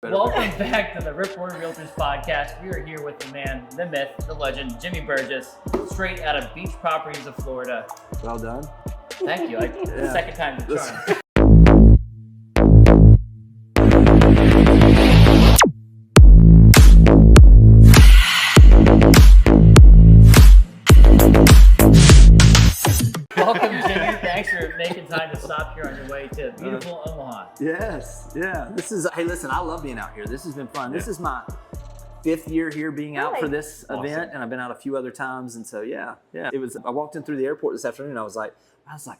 Welcome back to the Rip Roaring Realtors podcast. We are here with the man, the myth, the legend, Jimmy Burgess, straight out of beach properties of Florida. Well done. Thank you. Second time the charm. Welcome, Jimmy. Thanks for making time to stop here on your way to beautiful Omaha. Yes, yeah. Hey, listen, I love being out here. This has been fun. This is my 5th year here being out for this event, and I've been out a few other times. And so, yeah. I walked in through the airport this afternoon, and I was like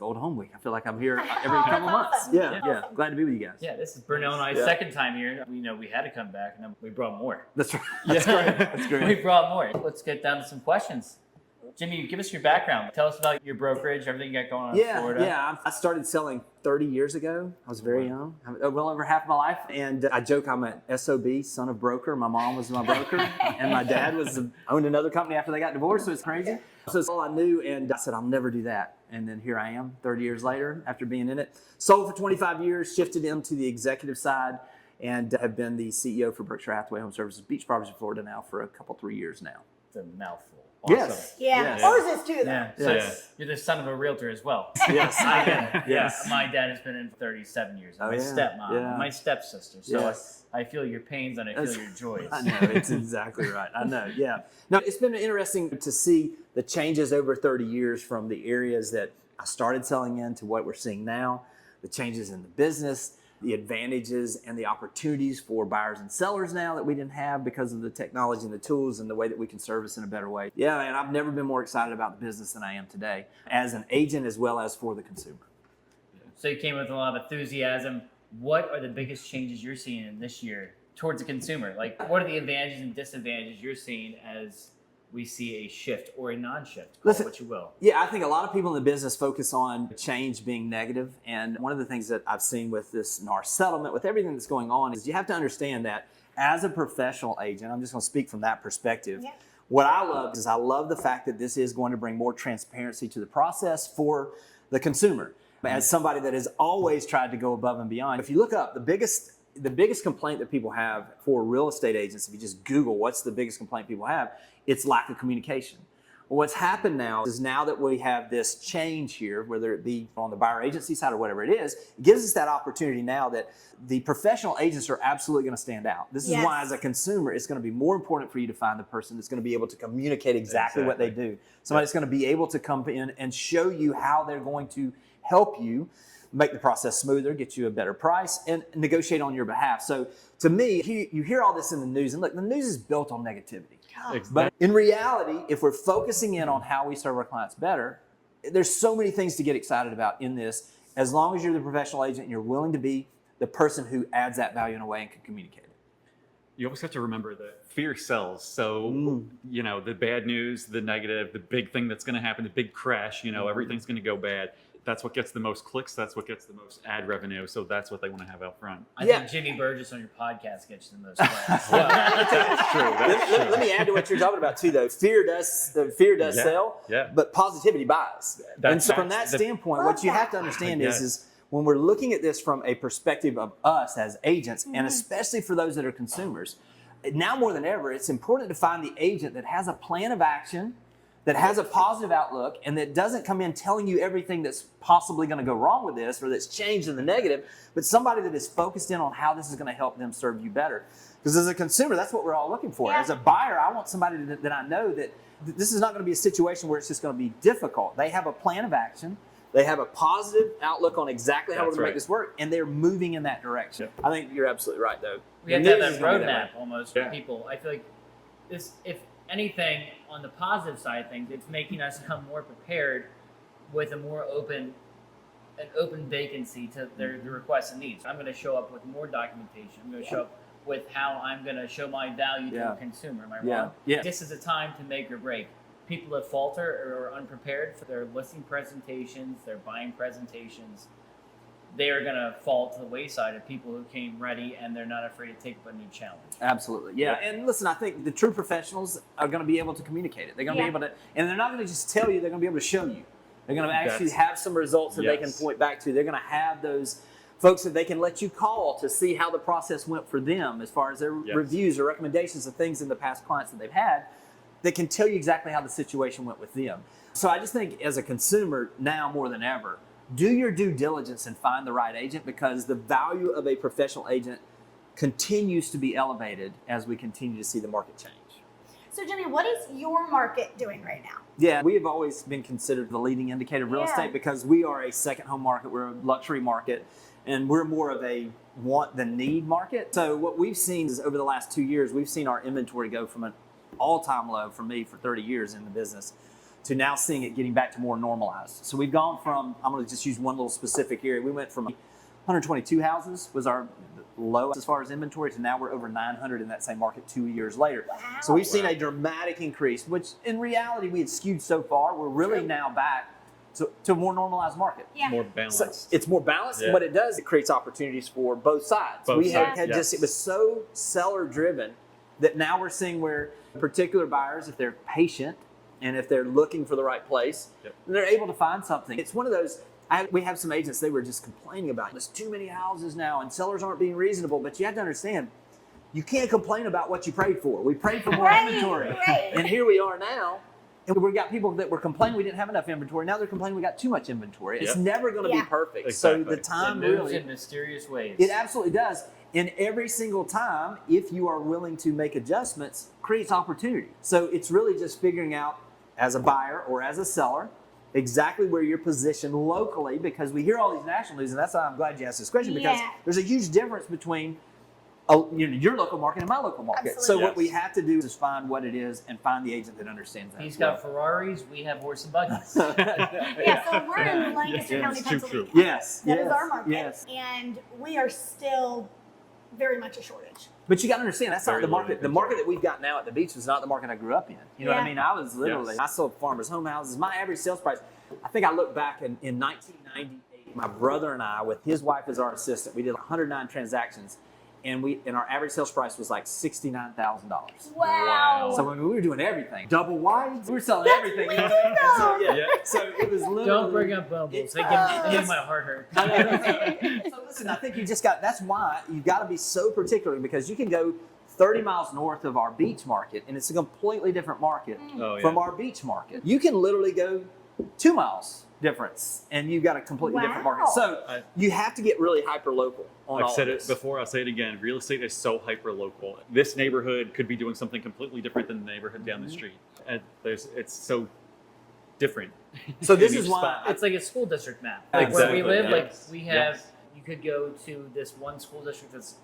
old home week. I feel like I'm here every couple months. Yeah. Glad to be with you guys. Yeah, this is Burnell and I's second time here. We had to come back, and then we brought more. That's right. That's great. That's great. We brought more. Let's get down to some questions. Jimmy, give us your background. Tell us about your brokerage, everything you got going on in Florida. Yeah, I started selling 30 years ago. I was very young, well over half my life. And I joke I'm an SOB, son of broker. My mom was my broker, and my dad owned another company after they got divorced, so it's crazy. So it's all I knew, and I said, I'll never do that. And then here I am, 30 years later, after being in it. Sold for 25 years, shifted into the executive side, and have been the CEO for Berkshire Hathaway Home Services Beach Properties in Florida now for 3 years now. It's a mouthful. Awesome. Yes. Yeah. Ours is too, though. Yeah. So you're the son of a realtor as well. Yes. Yes. My dad has been in 37 years. My stepmom, my stepsister. So I feel your pains and I feel your joys. I know. It's exactly right. I know. Yeah. Now, it's been interesting to see the changes over 30 years from the areas that I started selling in to what we're seeing now, the changes in the business, the advantages and the opportunities for buyers and sellers now that we didn't have because of the technology and the tools and the way that we can service in a better way. Yeah, man, I've never been more excited about the business than I am today as an agent as well as for the consumer. So you came with a lot of enthusiasm. What are the biggest changes you're seeing in this year towards the consumer? Like, what are the advantages and disadvantages you're seeing as we see a shift or a non-shift, call it what you will? Yeah, I think a lot of people in the business focus on change being negative. And one of the things that I've seen with this NAR settlement, with everything that's going on, is you have to understand that as a professional agent, I'm just going to speak from that perspective. Yeah. What I love the fact that this is going to bring more transparency to the process for the consumer. As somebody that has always tried to go above and beyond, if you look up the biggest complaint that people have for real estate agents, if you just Google what's the biggest complaint people have, it's lack of communication. Well, what's happened now is now that we have this change here, whether it be on the buyer agency side or whatever it is, it gives us that opportunity now that the professional agents are absolutely going to stand out. This is why, as a consumer, it's going to be more important for you to find the person that's going to be able to communicate exactly what they do. Somebody that's going to be able to come in and show you how they're going to help you make the process smoother, get you a better price, and negotiate on your behalf. So to me, you hear all this in the news, and look, the news is built on negativity. Exactly. But in reality, if we're focusing in on how we serve our clients better, there's so many things to get excited about in this, as long as you're the professional agent and you're willing to be the person who adds that value in a way and can communicate it. You always have to remember that fear sells. So, the bad news, the negative, the big thing that's going to happen, the big crash, everything's going to go bad. That's what gets the most clicks. That's what gets the most ad revenue. So that's what they want to have out front. I think Jimmy Burgess on your podcast gets the most clicks. That's true. Let me add to what you're talking about too, though. Fear does sell, but positivity buys. And so from that standpoint, what you have to understand is when we're looking at this from a perspective of us as agents, and especially for those that are consumers, now more than ever, it's important to find the agent that has a plan of action, that has a positive outlook, and that doesn't come in telling you everything that's possibly going to go wrong with this or that's changed in the negative, but somebody that is focused in on how this is going to help them serve you better. Because as a consumer, that's what we're all looking for. As a buyer, I want somebody that I know that this is not going to be a situation where it's just going to be difficult. They have a plan of action. They have a positive outlook on exactly how we're going to make this work, and they're moving in that direction. I think you're absolutely right, though. We have to have that roadmap almost for people. I feel like this, if anything, on the positive side of things, it's making us come more prepared with a more open vacancy to their requests and needs. I'm going to show up with more documentation. I'm going to show up with how I'm going to show my value to the consumer. Am I wrong? Yeah. This is a time to make or break. People that falter or are unprepared for their listing presentations, their buying presentations, they are going to fall to the wayside of people who came ready and they're not afraid to take up a new challenge. Absolutely. Yeah. And listen, I think the true professionals are going to be able to communicate it. They're going to be able to, and they're not going to just tell you, they're going to be able to show you. They're going to actually have some results that they can point back to. They're going to have those folks that they can let you call to see how the process went for them as far as their Yes. reviews or recommendations of things in the past clients that they've had that can tell you exactly how the situation went with them. So I just think as a consumer now more than ever, do your due diligence and find the right agent, because the value of a professional agent continues to be elevated as we continue to see the market change. So Jennah, what is your market doing right now? Yeah, we have always been considered the leading indicator of real Yeah. estate because we are a second home market. We're a luxury market, and we're more of a want than need market. So what we've seen is over the last 2 years, we've seen our inventory go from an all-time low for me for 30 years in the business to now seeing it getting back to more normalized. So we've gone from, I'm going to just use one little specific area. We went from 122 houses was our low as far as inventory to now we're over 900 in that same market 2 years later. Wow. So we've seen a dramatic increase, which in reality we had skewed so far. We're really now back to a more normalized market. Yeah. More So balanced. it's more balanced, and Yeah. what it does, it creates opportunities for both sides. Both we sides, had just, yes. it was so seller driven that now we're seeing where particular buyers, if they're patient and if they're looking for the right place, Yep. they're able to find something. It's one of those, we have some agents, they were just complaining about there's too many houses now and sellers aren't being reasonable, but you have to understand, you can't complain about what you prayed for. We prayed for more Right, inventory. right. And here we are now. And we've got people that were complaining we didn't have enough inventory. Now they're complaining we got too much inventory. It's Yep. never going to Yeah. be perfect. Exactly. So the time It moves really, in mysterious ways. it absolutely does. And every single time, if you are willing to make adjustments, creates opportunity. So it's really just figuring out as a buyer or as a seller exactly where you're positioned locally, because we hear all these national news, and that's why I'm glad you asked this question, because Yeah. there's a huge difference between your local market and my local market. Absolutely. So what Yes. we have to do is find what it is and find the agent that understands that. He's as well. got Ferraris, we have horse and buggies. Yeah, so we're in Lancaster Yeah, County, it's true, Pennsylvania. Yes, That is yes, our market. yes. And we are still very much a shortage. But you got to understand, that's not Very the little market. The inventory. market that we've got now at the beach was not the market I grew up in. You know what I Yeah. mean? I was literally, Yes. I sold farmers' home houses. My average sales price, I think I look back in 1998, my brother and I, with his wife as our assistant, we did 109 transactions, and our average sales price was like $69,000. Wow. So when we were doing everything, double wides, we were selling That's everything. we you know? did So, know. yeah. Yeah. So it was literally. Don't bring up bumbles. They give my heart hurt. So listen, I think you just got, that's why you got to be so particular, because you can go 30 miles north of our beach market and it's a completely different market Oh, yeah. from our beach market. You can literally go 2 miles difference and you've got a completely different market. Wow. So you have to get really hyper local on all I've said of it this. before, I'll say it again. Real estate is so hyper local. This neighborhood could be doing something completely different than the neighborhood down the street. And it's so different. So this in is each why spot. It's like a school district map. Like where we Exactly, live, like yes, we have, yes. you could go to this one school district that's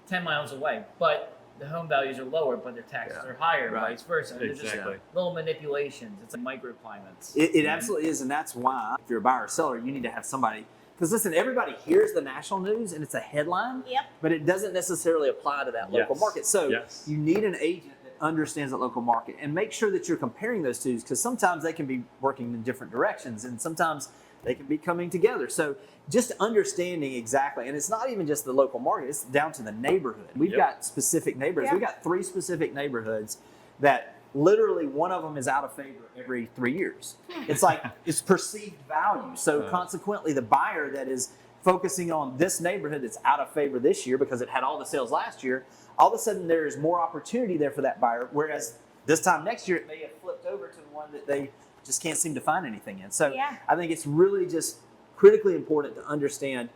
10 miles away, but the home values are lower, but their taxes Yeah. are higher, Right. vice versa. And there's just Exactly. little manipulations. It's like microclimates. It absolutely is, and that's why if you're a buyer or seller, you need to have somebody. Because listen, everybody hears the national news and it's a headline, Yep. but it doesn't necessarily apply to that local Yes. market. So Yes. you need an agent that understands that local market, and make sure that you're comparing those two, because sometimes they can be working in different directions and sometimes they can be coming together. So just understanding exactly, and it's not even just the local market, it's down to the neighborhood. We've Yep. got specific neighborhoods. Yeah. We've got 3 specific neighborhoods that literally one of them is out of favor every 3 years. It's like it's perceived value. So consequently, the buyer that is focusing on this neighborhood that's out of favor this year because it had all the sales last year, all of a sudden there is more opportunity there for that buyer. Whereas this time next year, it may have flipped over to one that they just can't seem to find anything in. So Yeah. I think it's really just critically important to understand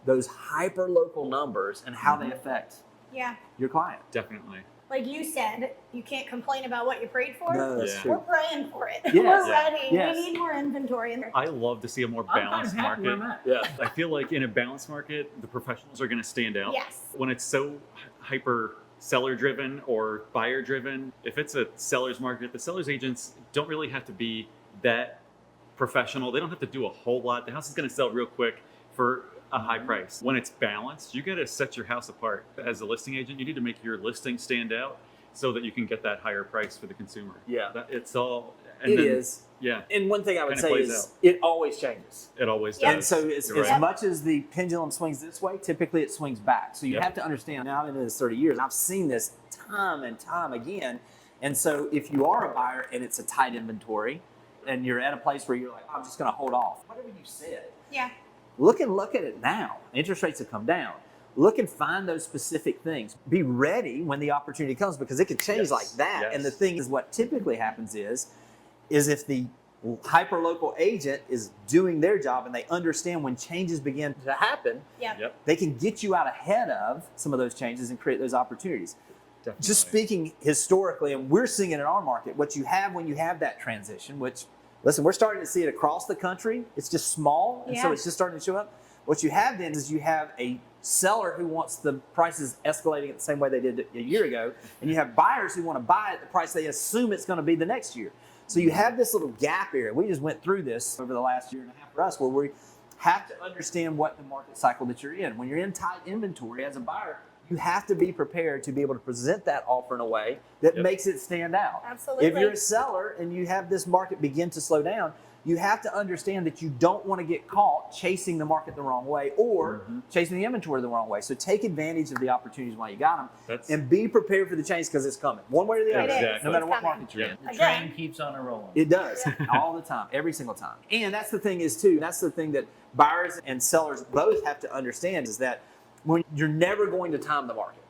those hyper local numbers and how they affect Yeah. your client. Definitely. Like you said, you can't complain about what you prayed for. No, that's Yeah. true. We're praying for it. Yes. We're Yeah. ready. Yes. We need more inventory in there. I love to see a more I'm kind of balanced happy where I'm market. at. Yeah. I feel like in a balanced market, the professionals are going to stand out. Yes. When it's so hyper seller driven or buyer driven, if it's a seller's market, the seller's agents don't really have to be that professional. They don't have to do a whole lot. The house is going to sell real quick for a high price. When it's balanced, you got to set your house apart. As a listing agent, you need to make your listing stand out so that you can get that higher price for the consumer. Yeah. It's all. And It then- is. Yeah, And one thing I would And it say plays is out. it always changes. it always Yeah. does. And so as You're right. much as the pendulum swings this way, typically it swings back. So you Yep. have to understand, now I've been in this 30 years, I've seen this time and time again. And so if you are a buyer and it's a tight inventory and you're at a place where you're like, I'm just going to hold off, whatever you said, Yeah. look at it now. Interest rates have come down. Look and find those specific things. Be ready when the opportunity comes, because it could change like that. Yes. And the thing is, what typically happens is if the hyper-local agent is doing their job and they understand when changes begin to happen, they can get you out ahead of some of those changes and create those opportunities. Definitely. Just speaking historically, and we're seeing it in our market, what you have when you have that transition, which, listen, we're starting to see it across the country. It's just small, and so it's just starting to show up. What you have then is you have a seller who wants the prices escalating at the same way they did a year ago, and you have buyers who want to buy at the price they assume it's going to be the next year. So you have this little gap area. We just went through this over the last year and a half for us, where we have to understand what the market cycle that you're in. When you're in tight inventory as a buyer, you have to be prepared to be able to present that offer in a way that makes it stand out. Absolutely. If you're a seller and you have this market begin to slow down, you have to understand that you don't want to get caught chasing the market the wrong way or chasing the inventory the wrong way. So take advantage of the opportunities while you got them and be prepared for the change, because it's coming. One way or the other, no matter what market you're in. The train keeps on rolling. It does, all the time, every single time. And that's the thing is, too, that's the thing that buyers and sellers both have to understand, is that when you're never going to time the market.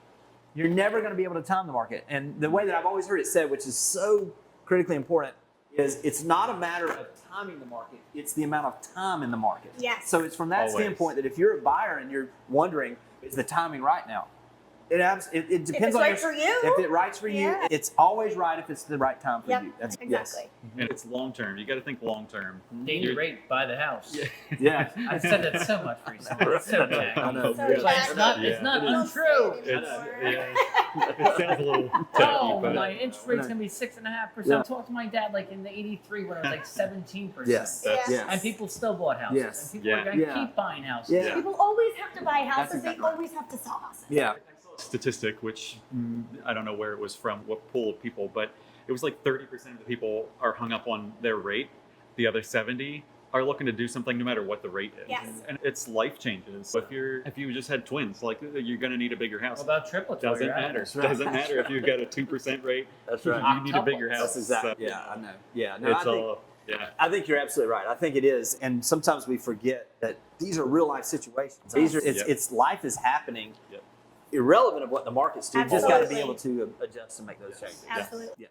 You're never going to be able to time the market. And the way that I've always heard it said, which is so critically important, is it's not a matter of timing the market, it's the amount of time in the market. Yes. So it's from that standpoint that if you're a buyer and you're wondering, is the timing right now? It depends on right for you. If it right's for you, it's always right if it's the right time for you. That's, exactly. And it's long term. You got to think long term. Daily rate, buy the house. Yeah. I've said that so much recently. It's so bad. I know. So It's bad. not, Yeah. it's not Don't untrue. say it anymore. It sounds a little Oh, tacky, but my interest rate's gonna be 6.5%. Yeah. Talk to my dad like in the '83 when it was like 17%. Yes. That's- Yeah. And people still bought houses. Yes. And people are gonna Yeah. keep buying houses. Yeah. People always have to buy houses. exactly They right. always have to sell houses. Yeah. statistic, which I don't know where it was from, what pool of people, but it was like 30% of the people are hung up on their rate. The other 70 are looking to do something no matter what the rate is. Yes. And it's life changes. So if you just had twins, like you're going to need a bigger house. What about triplets? while Doesn't you're at matter. it? right. Doesn't matter if you get a 2% rate. That's right. You need a bigger house. That's exactly. So, Yeah, I know. Yeah. No, It's I think, all. Yeah. I think you're absolutely right. I think it is, and sometimes we forget that these are real life situations. These are it's life is happening, irrelevant of what the market's doing. You just got to be able to adjust and make those changes. Absolutely. Yes.